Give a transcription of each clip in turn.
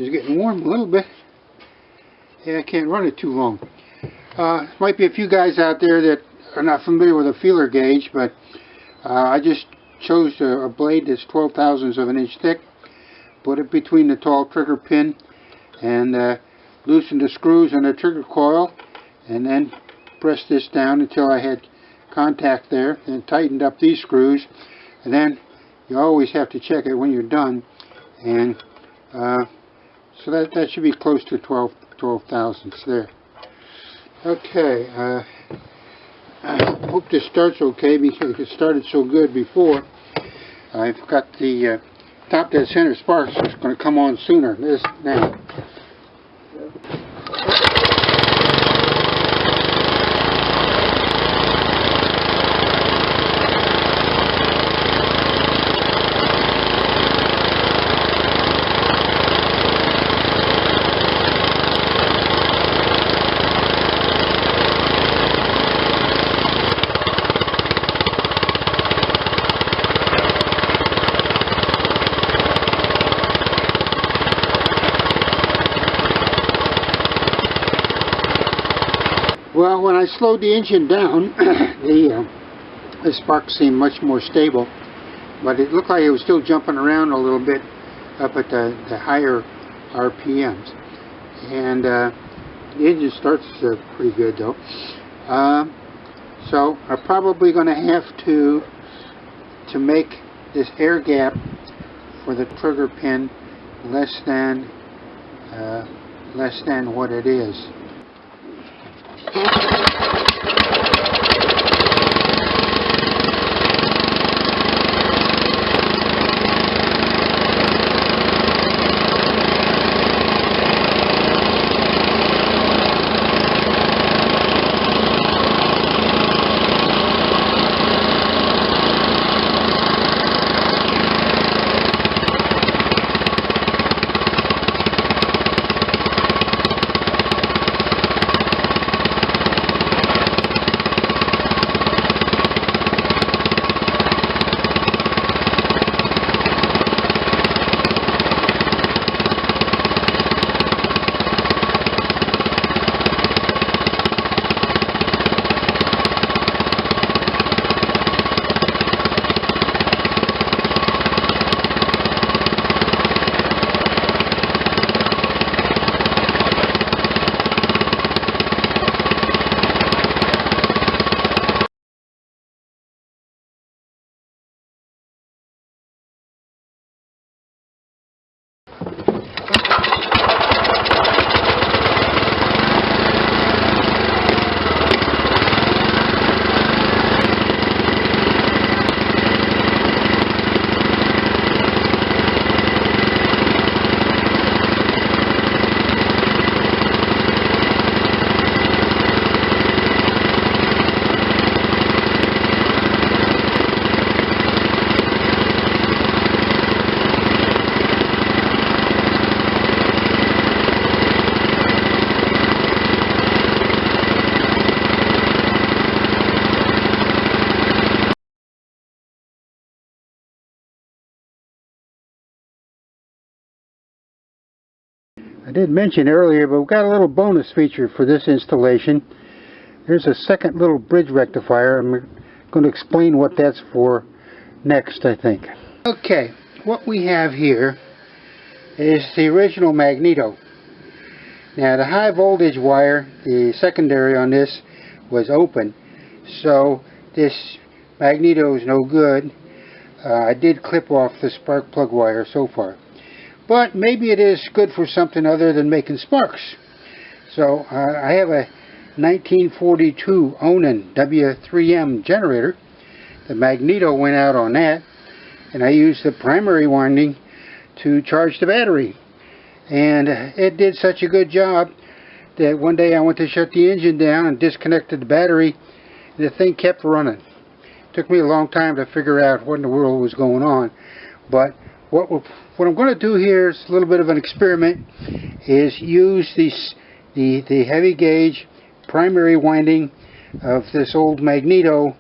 engine's getting warm a little bit. Yeah, I can't run it too long. Might be a few guys out there that are not familiar with a feeler gauge, but I just chose a blade that's 12/1000ths of an inch thick, put it between the tall trigger pin, and loosened the screws on the trigger coil, and then pressed this down until I had contact there, and tightened up these screws. And then you always have to check it when you're done, and so that should be close to 12/1000ths there. Okay, I hope this starts okay because it started so good before. I've got the top dead center sparks that's going to come on sooner than this now. Well, when I slowed the engine down, the sparks seemed much more stable, but it looked like it was still jumping around a little bit up at the higher RPMs. And the engine starts pretty good though. So I'm probably going to have to make this air gap for the trigger pin less than what it is. I did mention earlier, but we've got a little bonus feature for this installation. There's a second little bridge rectifier. I'm going to explain what that's for next, I think. Okay, what we have here is the original Magneto. Now the high voltage wire, the secondary on this, was open, so this Magneto is no good. I did clip off the spark plug wire so far. But maybe it is good for something other than making sparks. So I have a 1942 Onan W3M generator. The Magneto went out on that, and I used the primary winding to charge the battery. And it did such a good job that one day I went to shut the engine down and disconnected the battery, and the thing kept running. It took me a long time to figure out what in the world was going on. But what I'm going to do here is a little bit of an experiment, is use the heavy gauge primary winding of this old Magneto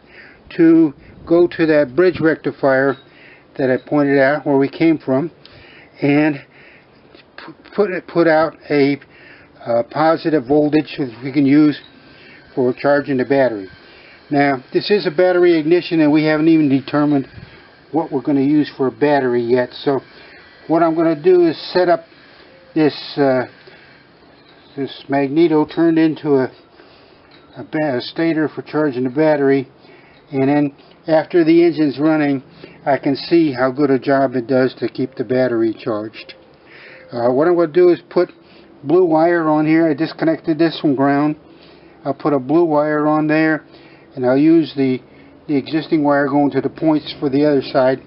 to go to that bridge rectifier that I pointed out where we came from, and put out a positive voltage that we can use for charging the battery. Now, this is a battery ignition, and we haven't even determined what we're going to use for a battery yet. So what I'm going to do is set up this this Magneto turned into a stator for charging the battery, and then after the engine's running, I can see how good a job it does to keep the battery charged. What I'm going to do is put blue wire on here. I disconnected this from ground. I'll put a blue wire on there, and I'll use the existing wire going to the points for the other side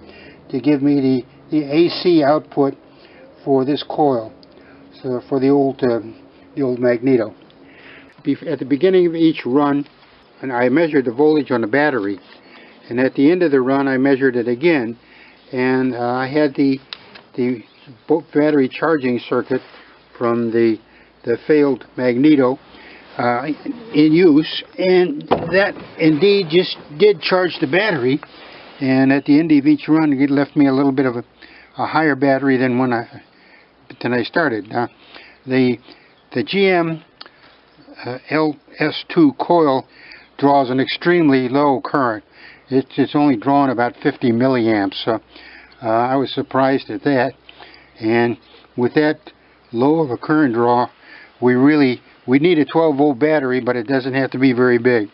to give me the AC output for this coil, so for the old Magneto. At the beginning of each run, and I measured the voltage on the battery, and at the end of the run I measured it again, and I had the battery charging circuit from the failed Magneto in use, and that indeed just did charge the battery. And at the end of each run, it left me a little bit of a higher battery than when I started. The GM LS2 coil draws an extremely low current. It's only drawn about 50 milliamps. So I was surprised at that. And with that low of a current draw, we need a 12 volt battery, but it doesn't have to be very big.